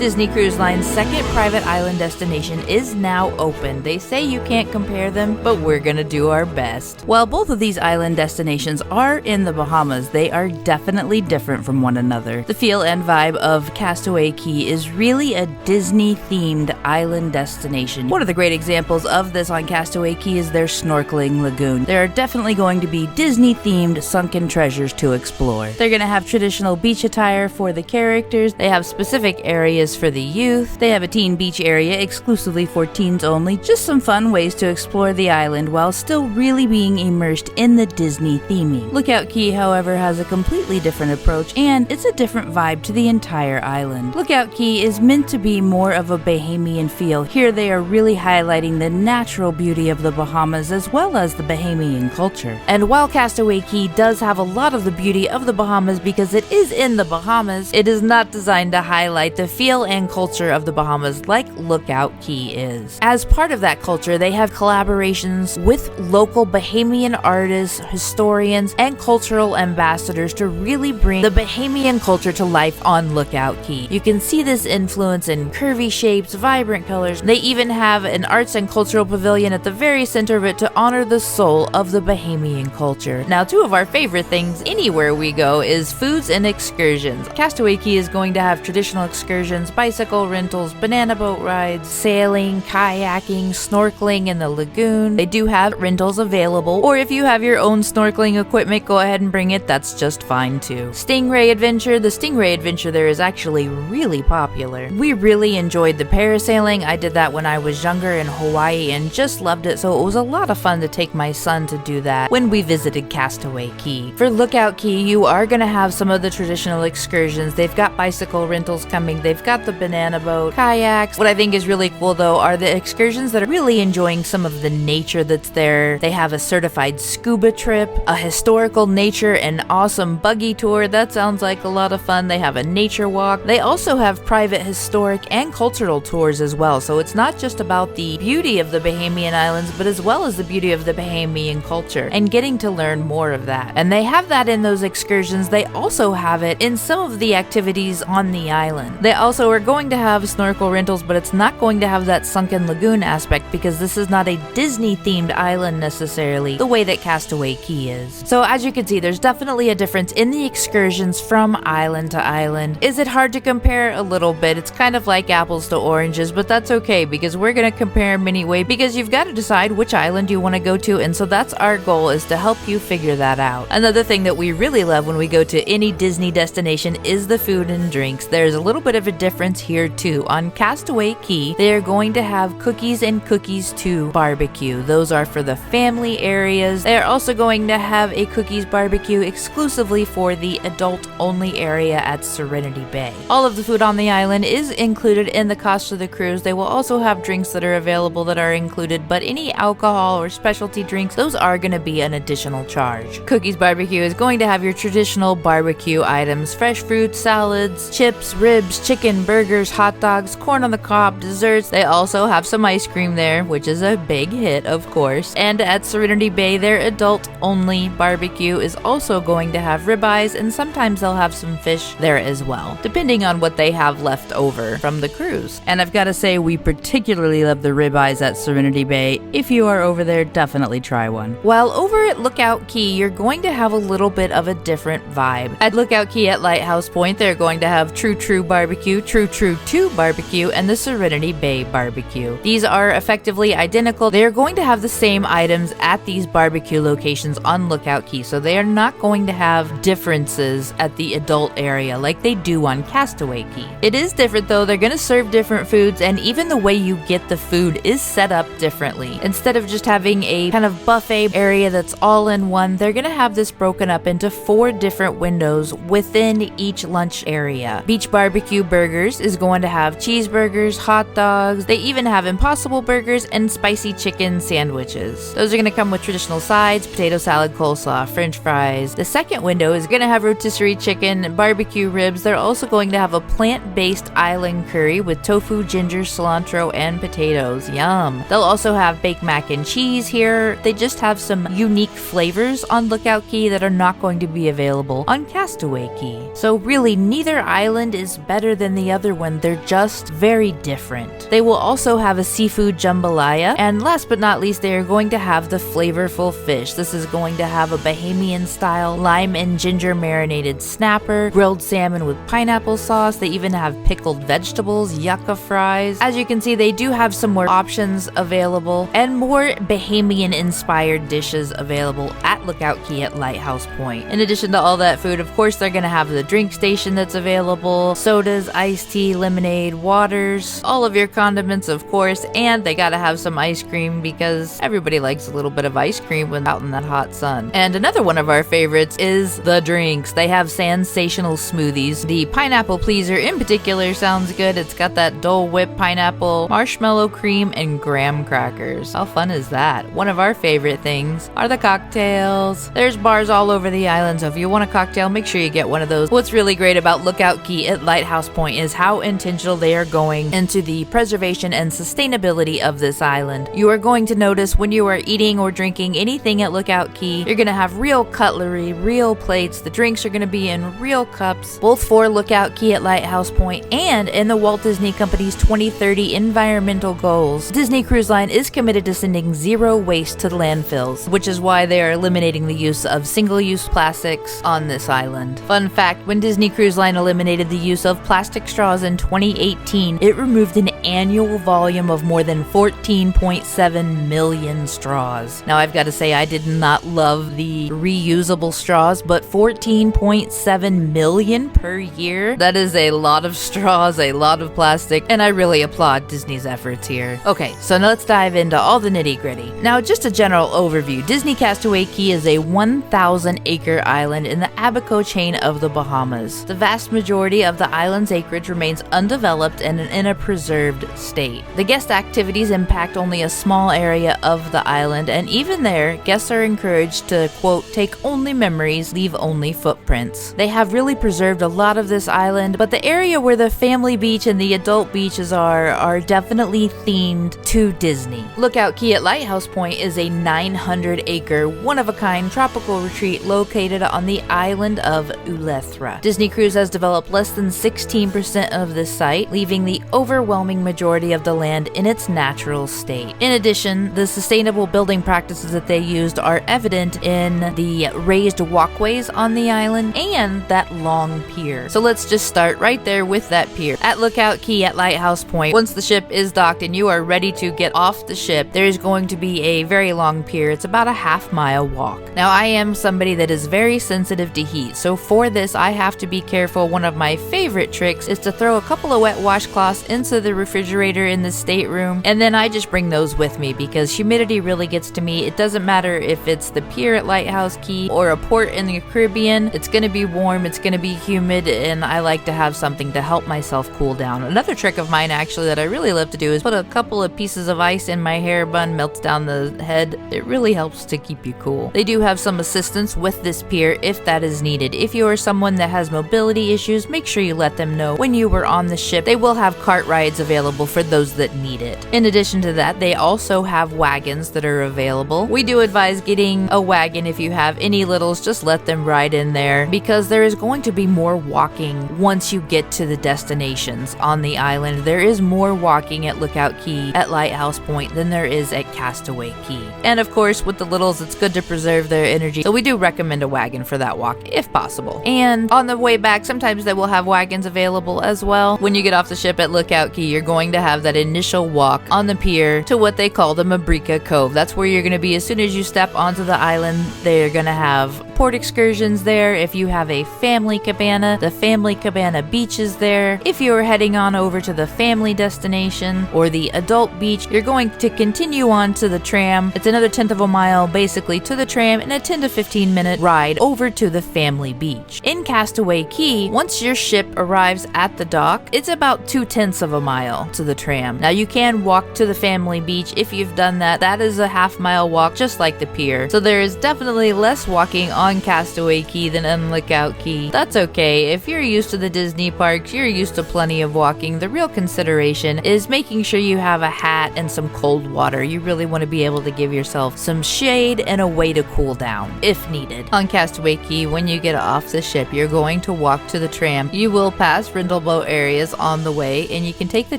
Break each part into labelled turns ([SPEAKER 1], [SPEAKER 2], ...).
[SPEAKER 1] Disney Cruise Line's second private island destination is now open. They say you can't compare them, but we're gonna do our best. While both of these island destinations are in the Bahamas, they are definitely different from one another. The feel and vibe of Castaway Cay is really a Disney-themed island destination. One of the great examples of this on Castaway Cay is their snorkeling lagoon. There are definitely going to be Disney-themed sunken treasures to explore. They're gonna have traditional beach attire for the characters. They have specific areas for the youth. They have a teen beach area exclusively for teens only. Just some fun ways to explore the island while still really being immersed in the Disney theming. Lookout Cay, however, has a completely different approach, and it's a different vibe to the entire island. Lookout Cay is meant to be more of a Bahamian feel. Here they are really highlighting the natural beauty of the Bahamas as well as the Bahamian culture. And while Castaway Cay does have a lot of the beauty of the Bahamas because it is in the Bahamas, it is not designed to highlight the feel and culture of the Bahamas like Lookout Cay is. As part of that culture, they have collaborations with local Bahamian artists, historians, and cultural ambassadors to really bring the Bahamian culture to life on Lookout Cay. You can see this influence in curvy shapes, vibrant colors. They even have an arts and cultural pavilion at the very center of it to honor the soul of the Bahamian culture. Now, two of our favorite things anywhere we go is foods and excursions. Castaway Cay is going to have traditional excursions, bicycle rentals, banana boat rides, sailing, kayaking, snorkeling in the lagoon. They do have rentals available, or if you have your own snorkeling equipment, go ahead and bring it. That's just fine too. Stingray Adventure. The Stingray Adventure there is actually really popular. We really enjoyed the parasailing. I did that when I was younger in Hawaii and just loved it, so it was a lot of fun to take my son to do that when we visited Castaway Cay. For Lookout Cay, you are going to have some of the traditional excursions. They've got bicycle rentals coming. They've got the banana boat, kayaks. What I think is really cool though are the excursions that are really enjoying some of the nature that's there. They have a certified scuba trip, a historical nature and awesome buggy tour. That sounds like a lot of fun. They have a nature walk. They also have private historic and cultural tours as well. So it's not just about the beauty of the Bahamian Islands, but as well as the beauty of the Bahamian culture and getting to learn more of that. And they have that in those excursions. They also have it in some of the activities on the island. They also are going to have snorkel rentals, but it's not going to have that sunken lagoon aspect because this is not a Disney themed island necessarily the way that Castaway Cay is. So as you can see, there's definitely a difference in the excursions from island to island. Is it hard to compare? A little bit. It's kind of like apples to oranges, but that's okay because we're going to compare them anyway because you've got to decide which island you want to go to, and so that's our goal, is to help you figure that out. Another thing that we really love when we go to any Disney destination is the food and drinks. There's a little bit of a difference here too. On Castaway Cay, they are going to have cookies and cookies too barbecue. Those are for the family areas. They are also going to have a cookies barbecue exclusively for the adult only area at Serenity Bay. All of the food on the island is included in the cost of the cruise. They will also have drinks that are available that are included, but any alcohol or specialty drinks, those are going to be an additional charge. Cookies barbecue is going to have your traditional barbecue items: fresh fruit, salads, chips, ribs, chicken, burgers, hot dogs, corn on the cob, desserts. They also have some ice cream there, which is a big hit, of course. And at Serenity Bay, their adult-only barbecue is also going to have ribeyes, and sometimes they'll have some fish there as well, depending on what they have left over from the cruise. And I've got to say, we particularly love the ribeyes at Serenity Bay. If you are over there, definitely try one. While over at Lookout Cay, you're going to have a little bit of a different vibe. At Lookout Cay at Lighthouse Point, they're going to have True True Barbecue, True True 2 Barbecue, and the Serenity Bay Barbecue. These are effectively identical. They are going to have the same items at these barbecue locations on Lookout Cay, so they are not going to have differences at the adult area like they do on Castaway Cay. It is different though. They're going to serve different foods, and even the way you get the food is set up differently. Instead of just having a kind of buffet area that's all in one, they're going to have this broken up into 4 different windows within each lunch area. Beach Barbecue Burgers is going to have cheeseburgers, hot dogs. They even have Impossible Burgers and spicy chicken sandwiches. Those are going to come with traditional sides, potato salad, coleslaw, french fries. The second window is going to have rotisserie chicken, barbecue ribs. They're also going to have a plant-based island curry with tofu, ginger, cilantro, and potatoes. Yum! They'll also have baked mac and cheese here. They just have some unique flavors on Lookout Cay that are not going to be available on Castaway Cay. So really, neither island is better than the the other one. They're just very different. They will also have a seafood jambalaya, and last but not least, they are going to have the flavorful fish. This is going to have a Bahamian style lime and ginger marinated snapper, grilled salmon with pineapple sauce. They even have pickled vegetables, yucca fries. As you can see, they do have some more options available and more Bahamian inspired dishes available at Lookout Cay at Lighthouse Point. In addition to all that food, of course, they're going to have the drink station that's available, sodas, iced tea, lemonade, waters, all of your condiments, of course, and they gotta have some ice cream because everybody likes a little bit of ice cream when out in that hot sun. And another one of our favorites is the drinks. They have sensational smoothies. The pineapple pleaser in particular sounds good. It's got that Dole Whip pineapple, marshmallow cream, and graham crackers. How fun is that? One of our favorite things are the cocktails. There's bars all over the island, so if you want a cocktail, make sure you get one of those. What's really great about Lookout Cay at Lighthouse Point is how intentional they are going into the preservation and sustainability of this island. You are going to notice when you are eating or drinking anything at Lookout Cay, you're going to have real cutlery, real plates. The drinks are going to be in real cups, both for Lookout Cay at Lighthouse Point and in the Walt Disney Company's 2030 environmental goals. Disney Cruise Line is committed to sending zero waste to the landfills, which is why they are eliminating the use of single-use plastics on this island. Fun fact, when Disney Cruise Line eliminated the use of plastic straws in 2018, it removed an annual volume of more than 14.7 million straws. Now I've got to say I did not love the reusable straws, but 14.7 million per year? That is a lot of straws, a lot of plastic, and I really applaud Disney's efforts here. Okay, so now let's dive into all the nitty-gritty. Now just a general overview. Disney Castaway Cay is a 1,000-acre island in the Abaco chain of the Bahamas. The vast majority of the island's acreage remains undeveloped and in a preserved state. The guest activities impact only a small area of the island, and even there, guests are encouraged to, quote, take only memories, leave only footprints. They have really preserved a lot of this island, but the area where the family beach and the adult beaches are definitely themed to Disney. Lookout Cay at Lighthouse Point is a 900-acre, one-of-a-kind tropical retreat located on the island of Eleuthera. Disney Cruise has developed less than 16% of this site, leaving the overwhelming majority of the land in its natural state. In addition, the sustainable building practices that they used are evident in the raised walkways on the island and that long pier. So let's just start right there with that pier. At Lookout Cay at Lighthouse Point, once the ship is docked and you are ready to get off the ship, there is going to be a very long pier. It's about a half-mile walk. Now, I am somebody that is very sensitive to heat, so for this, I have to be careful. One of my favorite tricks is to throw a couple of wet washcloths into the refrigerator in the stateroom, and then I just bring those with me because humidity really gets to me. It doesn't matter if it's the pier at Lighthouse Cay or a port in the Caribbean. It's going to be warm, it's going to be humid, and I like to have something to help myself cool down. Another trick of mine actually that I really love to do is put a couple of pieces of ice in my hair bun, melts down the head. It really helps to keep you cool. They do have some assistance with this pier if that is needed. If you are someone that has mobility issues, make sure you let them know when you were on the ship. They will have cart rides available for those that need it. In addition to that, they also have wagons that are available. We do advise getting a wagon if you have any littles, just let them ride in there because there is going to be more walking once you get to the destinations on the island. There is more walking at Lookout Cay at Lighthouse Point than there is at Castaway Cay. And of course, with the littles, it's good to preserve their energy, so we do recommend a wagon for that walk if possible. And on the way back, sometimes they will have wagons available as well. When you get off the ship at Lookout Cay, you're going to have that initial walk on the pier to what they call the Mabrika Cove. That's where you're going to be as soon as you step onto the island. They're going to have port excursions there. If you have a family cabana, the family cabana beach is there. If you're heading on over to the family destination or the adult beach, you're going to continue on to the tram. It's another 1/10 of a mile basically to the tram and a 10 to 15 minute ride over to the family beach. In Castaway Cay, once your ship arrives at the dock, it's about 2/10 of a mile to the tram. Now you can walk to the family beach if you've done that. That is a half-mile walk just like the pier. So there is definitely less walking on on Castaway Cay than on Lookout Cay. That's okay. If you're used to the Disney parks, you're used to plenty of walking. The real consideration is making sure you have a hat and some cold water. You really want to be able to give yourself some shade and a way to cool down if needed. On Castaway Cay, when you get off the ship, you're going to walk to the tram. You will pass rental boat areas on the way, and you can take the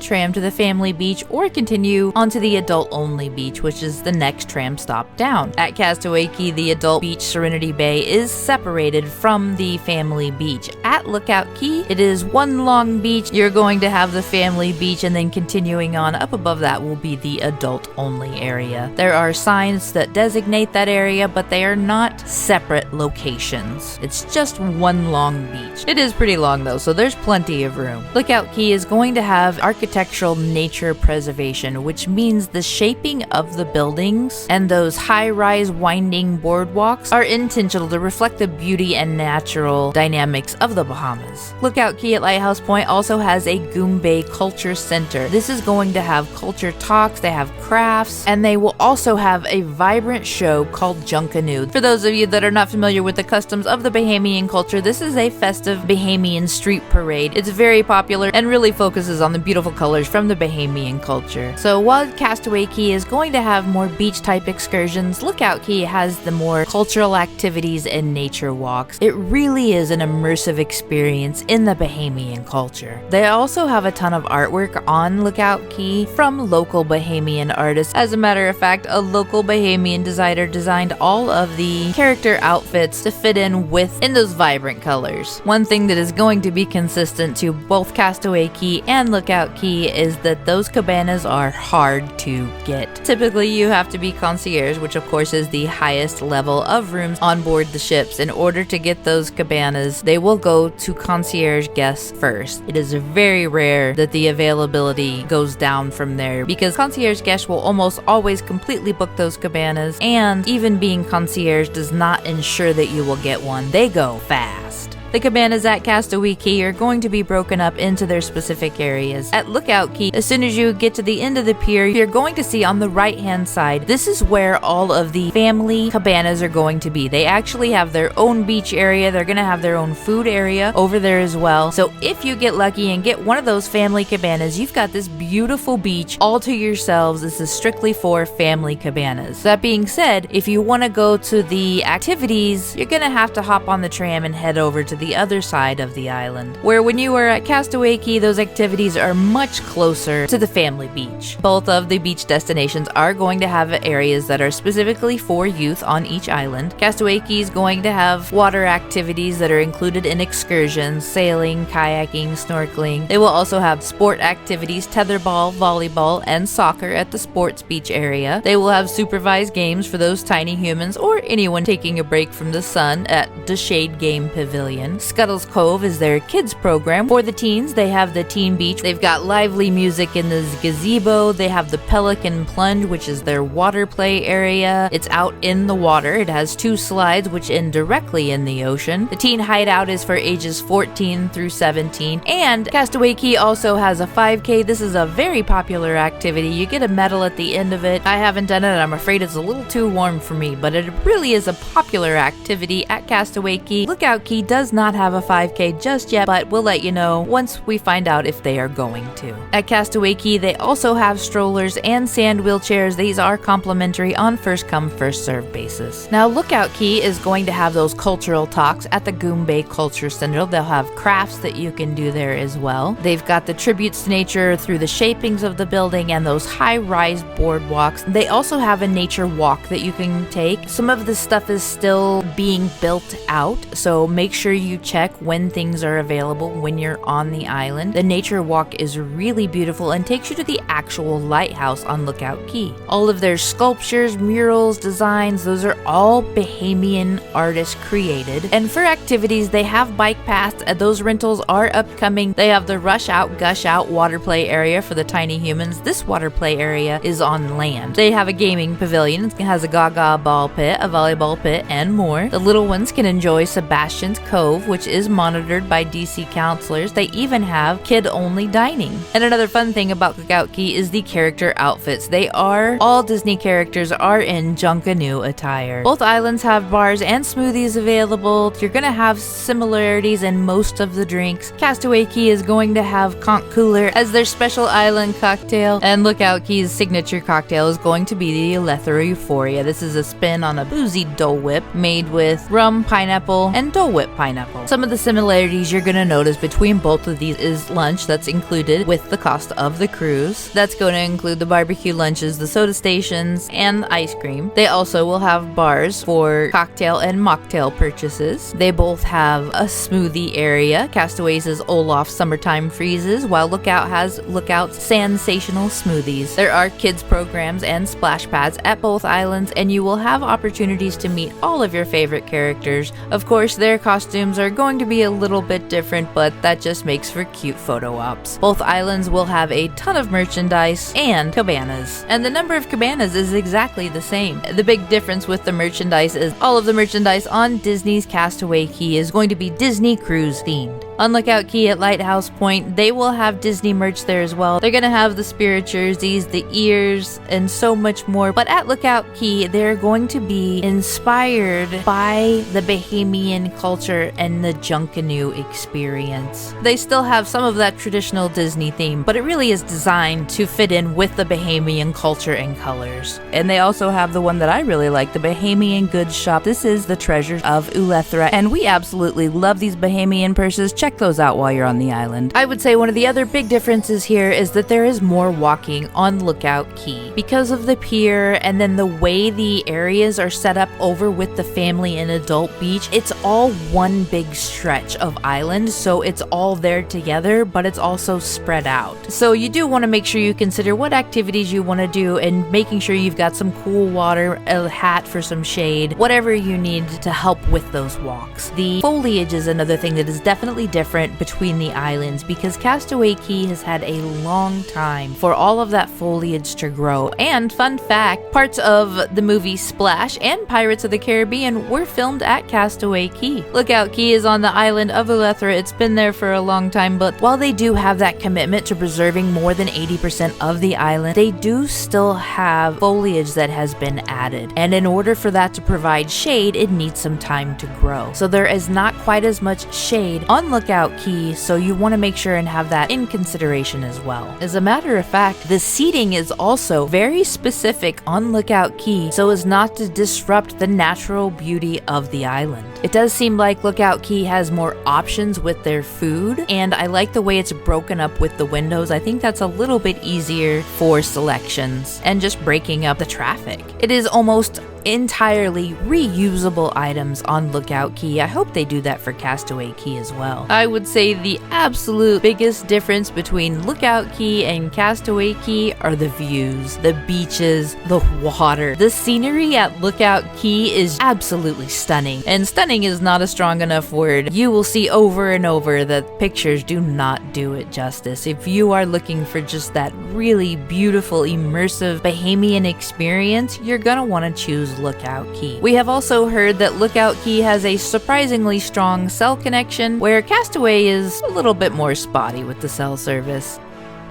[SPEAKER 1] tram to the family beach or continue onto the adult only beach, which is the next tram stop down. At Castaway Cay, the adult beach, Serenity Bay, is separated from the family beach. At Lookout Cay, it is one long beach. You're going to have the family beach, and then continuing on up above that will be the adult only area. There are signs that designate that area, but they are not separate locations. It's just one long beach. It is pretty long though, so there's plenty of room. Lookout Cay is going to have architectural nature preservation, which means the shaping of the buildings and those high-rise winding boardwalks are intentional to reflect the beauty and natural dynamics of the Bahamas. Lookout Cay at Lighthouse Point also has a Goombay Culture Center. This is going to have culture talks, they have crafts, and they will also have a vibrant show called Junkanoo. For those of you that are not familiar with the customs of the Bahamian culture, this is a festive Bahamian street parade. It's very popular and really focuses on the beautiful colors from the Bahamian culture. So while Castaway Cay is going to have more beach type excursions, Lookout Cay has the more cultural activities and nature walks. It really is an immersive experience in the Bahamian culture. They also have a ton of artwork on Lookout Cay from local Bahamian artists. As a matter of fact, a local Bahamian designer designed all of the character outfits to fit in those vibrant colors. One thing that is going to be consistent to both Castaway Cay and Lookout Cay is that those cabanas are hard to get. Typically, you have to be concierge, which of course is the highest level of rooms on board the ships. In order to get those cabanas, they will go to concierge guests first. It is very rare that the availability goes down from there because concierge guests will almost always completely book those cabanas, and even being concierge does not ensure that you will get one. They go fast. The cabanas at Castaway Cay are going to be broken up into their specific areas. At Lookout Cay, as soon as you get to the end of the pier, you're going to see on the right-hand side, this is where all of the family cabanas are going to be. They actually have their own beach area. They're going to have their own food area over there as well. So if you get lucky and get one of those family cabanas, you've got this beautiful beach all to yourselves. This is strictly for family cabanas. That being said, if you want to go to the activities, you're going to have to hop on the tram and head over to the other side of the island, where when you are at Castaway Cay, those activities are much closer to the family beach. Both of the beach destinations are going to have areas that are specifically for youth on each island. Castaway Cay is going to have water activities that are included in excursions, sailing, kayaking, snorkeling. They will also have sport activities, tetherball, volleyball, and soccer at the sports beach area. They will have supervised games for those tiny humans or anyone taking a break from the sun at the Shade Game Pavilion. Scuttle's Cove is their kids program. For the teens, they have the Teen Beach. They've got lively music in the gazebo. They have the Pelican Plunge, which is their water play area. It's out in the water. It has 2 slides which end directly in the ocean. The Teen Hideout is for ages 14 through 17. And Castaway Cay also has a 5K. This is a very popular activity. You get a medal at the end of it. I haven't done it. I'm afraid it's a little too warm for me, but it really is a popular activity at Castaway Cay. Lookout Cay does not have a 5K just yet, but we'll let you know once we find out if they are going to. At Castaway Cay, they also have strollers and sand wheelchairs. These are complimentary on first come, first served basis. Now, Lookout Cay is going to have those cultural talks at the Goombay Culture Center. They'll have crafts that you can do there as well. They've got the tributes to nature through the shapings of the building and those high-rise boardwalks. They also have a nature walk that you can take. Some of the stuff is still being built out, so make sure you check when things are available when you're on the island. The nature walk is really beautiful and takes you to the actual lighthouse on Lookout Cay. All of their sculptures, murals, designs, those are all Bahamian artists created. And for activities, they have bike paths. Those rentals are upcoming. They have the Rush Out, Gush Out water play area for the tiny humans. This water play area is on land. They have a gaming pavilion. It has a gaga ball pit, a volleyball pit, and more. The little ones can enjoy Sebastian's Cove, Cove, which is monitored by DC counselors. They even have kid-only dining. And another fun thing about Lookout Cay is the character outfits. All Disney characters are in Junkanoo attire. Both islands have bars and smoothies available. You're gonna have similarities in most of the drinks. Castaway Cay is going to have Conch Cooler as their special island cocktail, and Lookout Cay's signature cocktail is going to be the Eleuthera Euphoria. This is a spin on a boozy Dole Whip made with rum, pineapple, and Dole Whip pineapple. Some of the similarities you're gonna notice between both of these is lunch that's included with the cost of the cruise. That's going to include the barbecue lunches, the soda stations, and ice cream. They also will have bars for cocktail and mocktail purchases. They both have a smoothie area. Castaway's is Olaf Summertime Freezes, while Lookout has Lookout's Sensational Smoothies. There are kids programs and splash pads at both islands, and you will have opportunities to meet all of your favorite characters. Of course, their costumes are going to be a little bit different, but that just makes for cute photo ops. Both islands will have a ton of merchandise and cabanas, and the number of cabanas is exactly the same. The big difference with the merchandise is all of the merchandise on Disney's Castaway Cay is going to be Disney Cruise themed. On Lookout Cay at Lighthouse Point, they will have Disney merch there as well. They're gonna have the spirit jerseys, the ears, and so much more. But at Lookout Cay, they're going to be inspired by the Bahamian culture and the Junkanoo experience. They still have some of that traditional Disney theme, but it really is designed to fit in with the Bahamian culture and colors. And they also have the one that I really like, the Bahamian Goods Shop. This is the Treasures of Eleuthera, and we absolutely love these Bahamian purses. Check those out while you're on the island. I would say one of the other big differences here is that there is more walking on Lookout Cay. Because of the pier and then the way the areas are set up over with the family and adult beach, it's all one big stretch of island, so it's all there together, but it's also spread out. So you do want to make sure you consider what activities you want to do and making sure you've got some cool water, a hat for some shade, whatever you need to help with those walks. The foliage is another thing that is definitely different between the islands because Castaway Cay has had a long time for all of that foliage to grow. And fun fact, parts of the movie Splash and Pirates of the Caribbean were filmed at Castaway Cay. Lookout Cay is on the island of Eleuthera. It's been there for a long time, but while they do have that commitment to preserving more than 80% of the island, they do still have foliage that has been added. And in order for that to provide shade, it needs some time to grow. So there is not quite as much shade on Lookout Cay, so you want to make sure and have that in consideration as well. As a matter of fact, the seating is also very specific on Lookout Cay so as not to disrupt the natural beauty of the island. It does seem like Lookout Cay has more options with their food, and I like the way it's broken up with the windows. I think that's a little bit easier for selections and just breaking up the traffic. It is almost entirely reusable items on Lookout Cay. I hope they do that for Castaway Cay as well. I would say the absolute biggest difference between Lookout Cay and Castaway Cay are the views, the beaches, the water. The scenery at Lookout Cay is absolutely stunning, and stunning is not a strong enough word. You will see over and over that pictures do not do it justice. If you are looking for just that really beautiful, immersive Bahamian experience, you're gonna want to choose Lookout Cay. We have also heard that Lookout Cay has a surprisingly strong cell connection, where Castaway is a little bit more spotty with the cell service.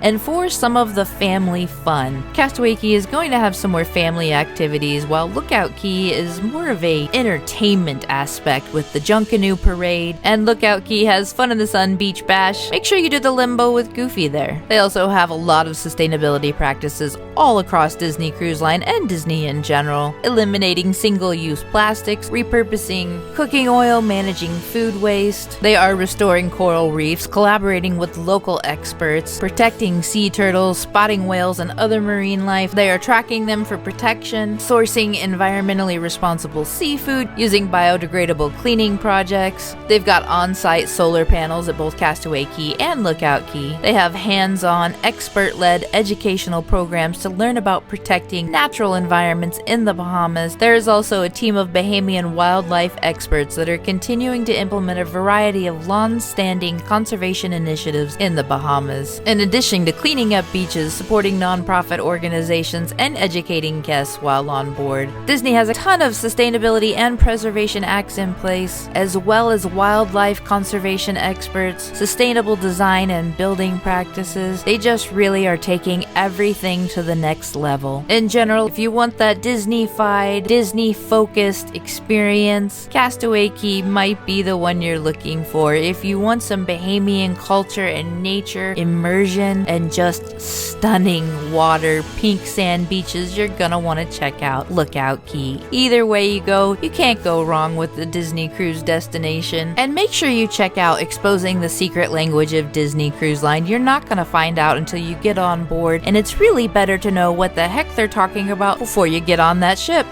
[SPEAKER 1] And for some of the family fun, Castaway Cay is going to have some more family activities, while Lookout Cay is more of a entertainment aspect with the Junkanoo Parade, and Lookout Cay has Fun in the Sun Beach Bash. Make sure you do the limbo with Goofy there. They also have a lot of sustainability practices all across Disney Cruise Line and Disney in general, eliminating single-use plastics, repurposing cooking oil, managing food waste. They are restoring coral reefs, collaborating with local experts, protecting sea turtles, spotting whales, and other marine life. They are tracking them for protection, sourcing environmentally responsible seafood, using biodegradable cleaning projects. They've got on-site solar panels at both Castaway Cay and Lookout Cay. They have hands-on, expert-led educational programs to learn about protecting natural environments in the Bahamas. There is also a team of Bahamian wildlife experts that are continuing to implement a variety of long-standing conservation initiatives in the Bahamas. In addition, contributing to cleaning up beaches, supporting nonprofit organizations, and educating guests while on board. Disney has a ton of sustainability and preservation acts in place, as well as wildlife conservation experts, sustainable design and building practices. They just really are taking everything to the next level. In general, if you want that Disney-fied, Disney-focused experience, Castaway Cay might be the one you're looking for. If you want some Bahamian culture and nature, immersion, and just stunning water, pink sand beaches, you're gonna want to check out Lookout Cay. Either way you go, you can't go wrong with the Disney cruise destination. And make sure you check out Exposing the Secret Language of Disney Cruise Line. You're not gonna find out until you get on board, and it's really better to know what the heck they're talking about before you get on that ship.